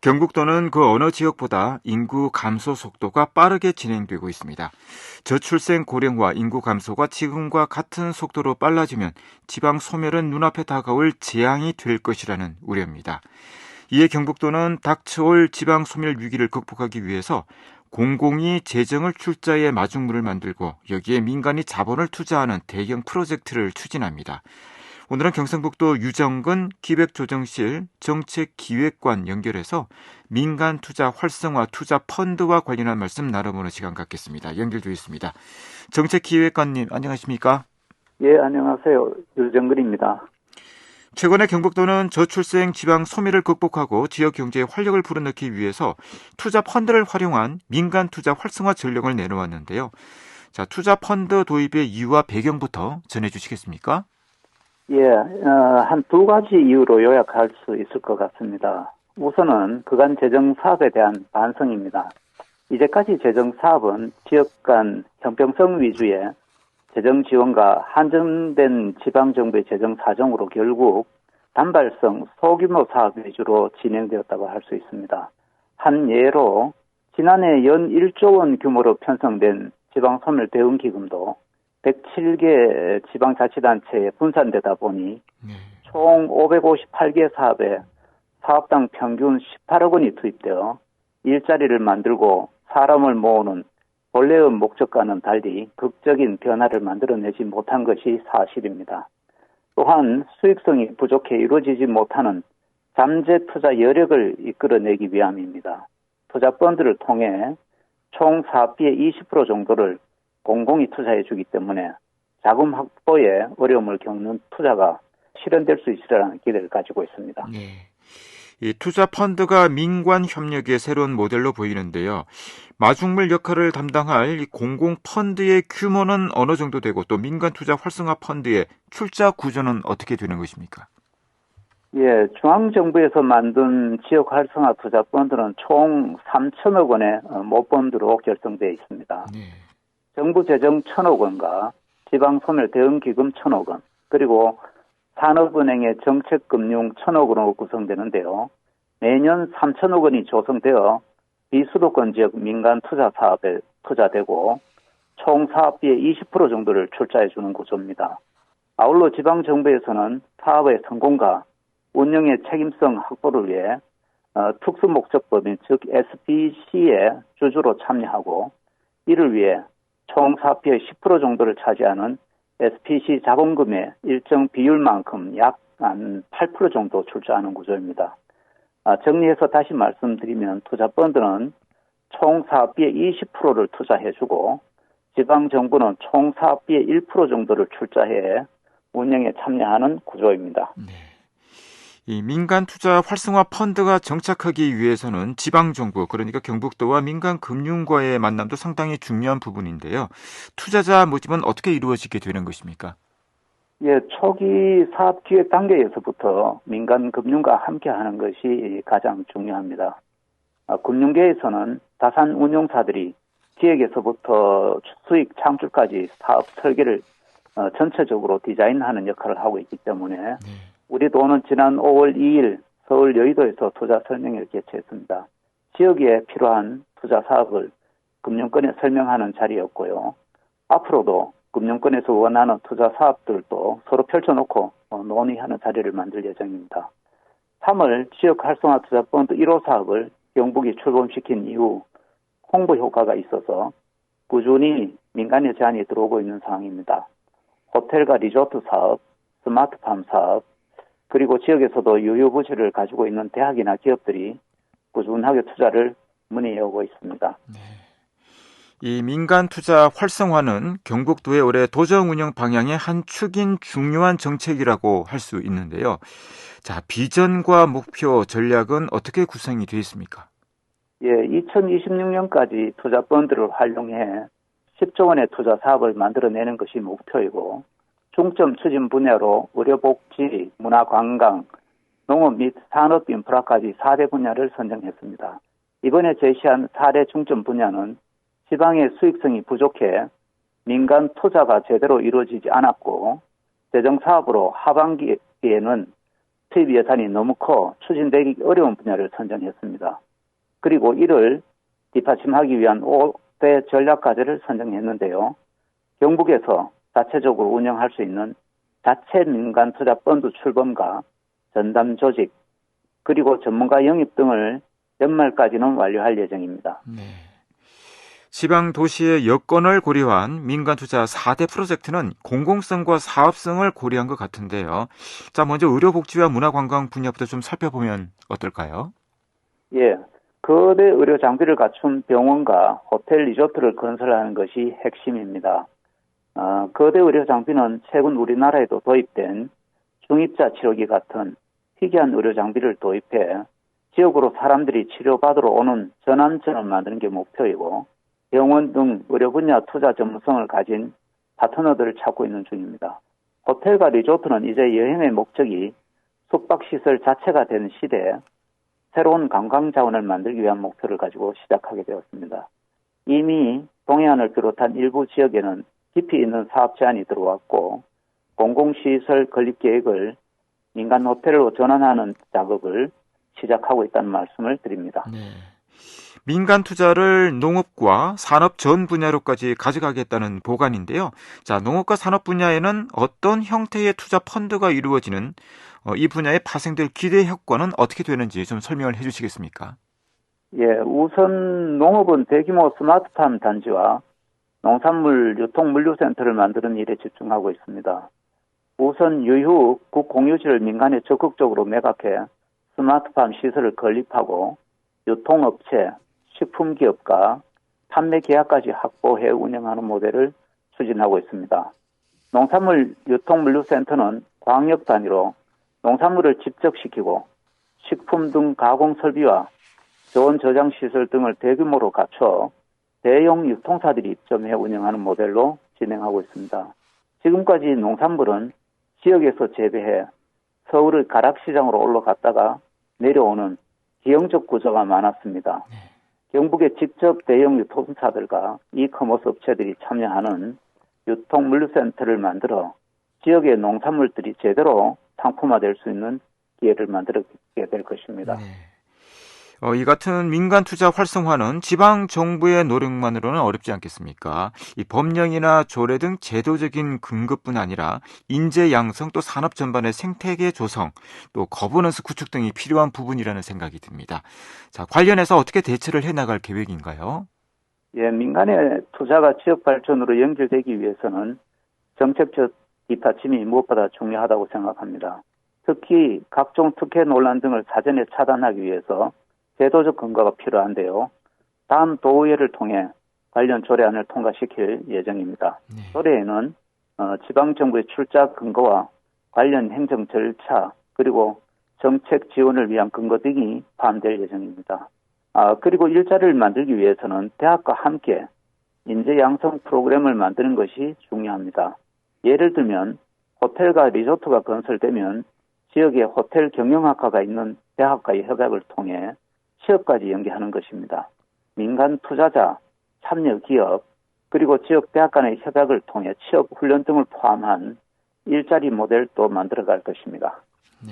경북도는 그 어느 지역보다 인구 감소 속도가 빠르게 진행되고 있습니다. 저출생 고령화 인구 감소가 지금과 같은 속도로 빨라지면 지방 소멸은 눈앞에 다가올 재앙이 될 것이라는 우려입니다. 이에 경북도는 닥쳐올 지방 소멸 위기를 극복하기 위해서 공공이 재정을 출자해 마중물을 만들고 여기에 민간이 자본을 투자하는 대형 프로젝트를 추진합니다. 오늘은 경상북도 유정근 기획조정실 정책기획관 연결해서 민간 투자 활성화 투자 펀드와 관련한 말씀 나눠보는 시간 갖겠습니다. 연결되어 있습니다. 정책기획관님 안녕하십니까? 예, 안녕하세요. 유정근입니다. 최근에 경북도는 저출생 지방 소멸을 극복하고 지역 경제에 활력을 불어넣기 위해서 투자 펀드를 활용한 민간 투자 활성화 전략을 내놓았는데요. 자, 투자 펀드 도입의 이유와 배경부터 전해주시겠습니까? 예, 한 두 가지 이유로 요약할 수 있을 것 같습니다. 우선은 그간 재정 사업에 대한 반성입니다. 이제까지 재정 사업은 지역 간 형평성 위주의 재정 지원과 한정된 지방정부의 재정 사정으로 결국 단발성 소규모 사업 위주로 진행되었다고 할 수 있습니다. 한 예로 지난해 연 1조 원 규모로 편성된 지방소멸 대응기금도 107개 지방자치단체에 분산되다 보니 총 558개 사업에 사업당 평균 18억 원이 투입되어 일자리를 만들고 사람을 모으는 본래의 목적과는 달리 극적인 변화를 만들어내지 못한 것이 사실입니다. 또한 수익성이 부족해 이루어지지 못하는 잠재 투자 여력을 이끌어내기 위함입니다. 투자 펀드를 통해 총 사업비의 20% 정도를 공공이 투자해 주기 때문에 자금 확보에 어려움을 겪는 투자가 실현될 수 있으리라는 기대를 가지고 있습니다. 네. 이 투자 펀드가 민관 협력의 새로운 모델로 보이는데요. 마중물 역할을 담당할 이 공공 펀드의 규모는 어느 정도 되고 또 민간 투자 활성화 펀드의 출자 구조는 어떻게 되는 것입니까? 예, 중앙정부에서 만든 지역 활성화 투자 펀드는 총 3천억 원의 모펀드로 결성되어 있습니다. 네. 정부 재정 1천억 원과 지방소멸 대응기금 1천억 원, 그리고 산업은행의 정책금융 1천억 원으로 구성되는데요. 매년 3천억 원이 조성되어 비수도권 지역 민간 투자 사업에 투자되고 총 사업비의 20% 정도를 출자해 주는 구조입니다. 아울러 지방정부에서는 사업의 성공과 운영의 책임성 확보를 위해 특수목적법인 즉 SPC에 주주로 참여하고 이를 위해 총 사업비의 10% 정도를 차지하는 SPC 자본금의 일정 비율만큼 약 한 8% 정도 출자하는 구조입니다. 정리해서 다시 말씀드리면 투자 펀드는 총 사업비의 20%를 투자해주고 지방정부는 총 사업비의 1% 정도를 출자해 운영에 참여하는 구조입니다. 네. 이 민간 투자 활성화 펀드가 정착하기 위해서는 지방정부, 그러니까 경북도와 민간금융과의 만남도 상당히 중요한 부분인데요. 투자자 모집은 어떻게 이루어지게 되는 것입니까? 예, 초기 사업 기획 단계에서부터 민간금융과 함께하는 것이 가장 중요합니다. 금융계에서는 자산 운용사들이 기획에서부터 수익 창출까지 사업 설계를 전체적으로 디자인하는 역할을 하고 있기 때문에 우리 도는 지난 5월 2일 서울 여의도에서 투자 설명회를 개최했습니다. 지역에 필요한 투자 사업을 금융권에 설명하는 자리였고요. 앞으로도 금융권에서 원하는 투자 사업들도 서로 펼쳐놓고 논의하는 자리를 만들 예정입니다. 3월 지역 활성화 투자 펀드 1호 사업을 경북이 출범시킨 이후 홍보 효과가 있어서 꾸준히 민간의 제안이 들어오고 있는 상황입니다. 호텔과 리조트 사업, 스마트팜 사업, 그리고 지역에서도 유효부지를 가지고 있는 대학이나 기업들이 꾸준하게 투자를 문의해오고 있습니다. 네. 이 민간 투자 활성화는 경북도의 올해 도정 운영 방향의 한 축인 중요한 정책이라고 할 수 있는데요. 자, 비전과 목표, 전략은 어떻게 구성이 되어 있습니까? 예, 2026년까지 투자 펀드를 활용해 10조 원의 투자 사업을 만들어내는 것이 목표이고 중점 추진 분야로 의료복지, 문화관광, 농업 및 산업 인프라까지 4대 분야를 선정했습니다. 이번에 제시한 4대 중점 분야는 지방의 수익성이 부족해 민간 투자가 제대로 이루어지지 않았고 재정 사업으로 하반기에는 투입 예산이 너무 커 추진되기 어려운 분야를 선정했습니다. 그리고 이를 뒷받침하기 위한 5대 전략 과제를 선정했는데요. 경북에서 자체적으로 운영할 수 있는 자체 민간 투자 펀드 출범과 전담 조직, 그리고 전문가 영입 등을 연말까지는 완료할 예정입니다. 네. 지방 도시의 여건을 고려한 민간 투자 4대 프로젝트는 공공성과 사업성을 고려한 것 같은데요. 자, 먼저 의료복지와 문화관광 분야부터 좀 살펴보면 어떨까요? 예, 거대 의료 장비를 갖춘 병원과 호텔 리조트를 건설하는 것이 핵심입니다. 거대 의료 장비는 최근 우리나라에도 도입된 중입자 치료기 같은 희귀한 의료 장비를 도입해 지역으로 사람들이 치료받으러 오는 전환점을 만드는 게 목표이고, 병원 등 의료 분야 투자 전문성을 가진 파트너들을 찾고 있는 중입니다. 호텔과 리조트는 이제 여행의 목적이 숙박시설 자체가 되는 시대에 새로운 관광 자원을 만들기 위한 목표를 가지고 시작하게 되었습니다. 이미 동해안을 비롯한 일부 지역에는 깊이 있는 사업 제안이 들어왔고, 공공시설 건립 계획을 민간 호텔로 전환하는 작업을 시작하고 있다는 말씀을 드립니다. 네. 민간 투자를 농업과 산업 전 분야로까지 가져가겠다는 보관인데요. 자, 농업과 산업 분야에는 어떤 형태의 투자 펀드가 이루어지는 이 분야에 파생될 기대 효과는 어떻게 되는지 좀 설명을 해주시겠습니까? 예, 우선 농업은 대규모 스마트팜 단지와 농산물 유통 물류센터를 만드는 일에 집중하고 있습니다. 우선 유휴 국 공유지를 민간에 적극적으로 매각해 스마트팜 시설을 건립하고 유통업체, 식품기업과 판매 계약까지 확보해 운영하는 모델을 추진하고 있습니다. 농산물 유통물류센터는 광역 단위로 농산물을 집적시키고 식품 등 가공 설비와 저온 저장 시설 등을 대규모로 갖춰 대형 유통사들이 입점해 운영하는 모델로 진행하고 있습니다. 지금까지 농산물은 지역에서 재배해 서울의 가락시장으로 올라갔다가 내려오는 기형적 구조가 많았습니다. 경북의 직접 대형 유통사들과 이커머스 업체들이 참여하는 유통물류센터를 만들어 지역의 농산물들이 제대로 상품화될 수 있는 기회를 만들게 될 것입니다. 네. 이 같은 민간 투자 활성화는 지방 정부의 노력만으로는 어렵지 않겠습니까? 이 법령이나 조례 등 제도적인 근거뿐 아니라 인재 양성 또 산업 전반의 생태계 조성 또 거버넌스 구축 등이 필요한 부분이라는 생각이 듭니다. 자, 관련해서 어떻게 대처를 해나갈 계획인가요? 예, 민간의 투자가 지역 발전으로 연결되기 위해서는 정책적 뒷받침이 무엇보다 중요하다고 생각합니다. 특히 각종 특혜 논란 등을 사전에 차단하기 위해서 제도적 근거가 필요한데요. 다음 도의회를 통해 관련 조례안을 통과시킬 예정입니다. 네. 조례에는 지방정부의 출자 근거와 관련 행정 절차 그리고 정책 지원을 위한 근거 등이 포함될 예정입니다. 그리고 일자리를 만들기 위해서는 대학과 함께 인재 양성 프로그램을 만드는 것이 중요합니다. 예를 들면 호텔과 리조트가 건설되면 지역에 호텔 경영학과가 있는 대학과의 협약을 통해 취업까지 연계하는 것입니다. 민간 투자자, 참여 기업, 그리고 지역 대학 간의 협약을 통해 취업 훈련 등을 포함한 일자리 모델도 만들어갈 것입니다. 네.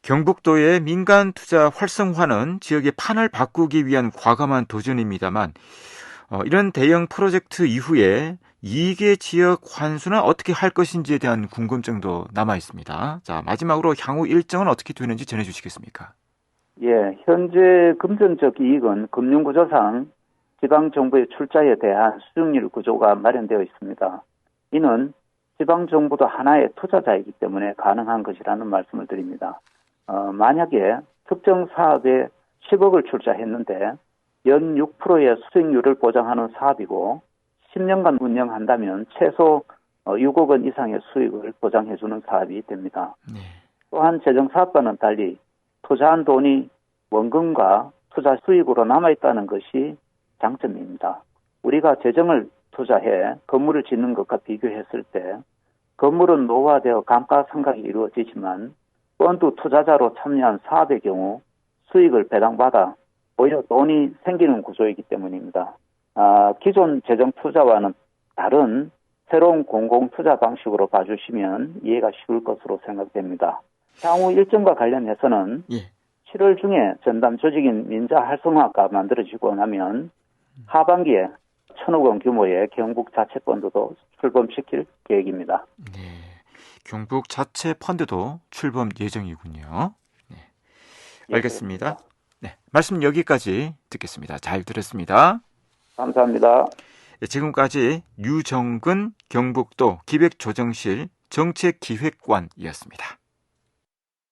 경북도의 민간 투자 활성화는 지역의 판을 바꾸기 위한 과감한 도전입니다만 이런 대형 프로젝트 이후에 이계 지역 환수는 어떻게 할 것인지에 대한 궁금증도 남아 있습니다. 자, 마지막으로 향후 일정은 어떻게 되는지 전해주시겠습니까? 예, 현재 금전적 이익은 금융구조상 지방정부의 출자에 대한 수익률 구조가 마련되어 있습니다. 이는 지방정부도 하나의 투자자이기 때문에 가능한 것이라는 말씀을 드립니다. 만약에 특정 사업에 10억을 출자했는데 연 6%의 수익률을 보장하는 사업이고 10년간 운영한다면 최소 6억 원 이상의 수익을 보장해주는 사업이 됩니다. 네. 또한 재정사업과는 달리 투자한 돈이 원금과 투자 수익으로 남아있다는 것이 장점입니다. 우리가 재정을 투자해 건물을 짓는 것과 비교했을 때 건물은 노후화되어 감가상각이 이루어지지만 펀드 투자자로 참여한 사업의 경우 수익을 배당받아 오히려 돈이 생기는 구조이기 때문입니다. 기존 재정 투자와는 다른 새로운 공공투자 방식으로 봐주시면 이해가 쉬울 것으로 생각됩니다. 향후 일정과 관련해서는 예. 7월 중에 전담 조직인 민자 활성화가 만들어지고 나면 하반기에 1,000억 원 규모의 경북 자체 펀드도 출범시킬 계획입니다. 네. 경북 자체 펀드도 출범 예정이군요. 네. 예, 알겠습니다. 그렇습니다. 네. 말씀 여기까지 듣겠습니다. 잘 들었습니다. 감사합니다. 네, 지금까지 유정근 경북도 기획조정실 정책기획관이었습니다.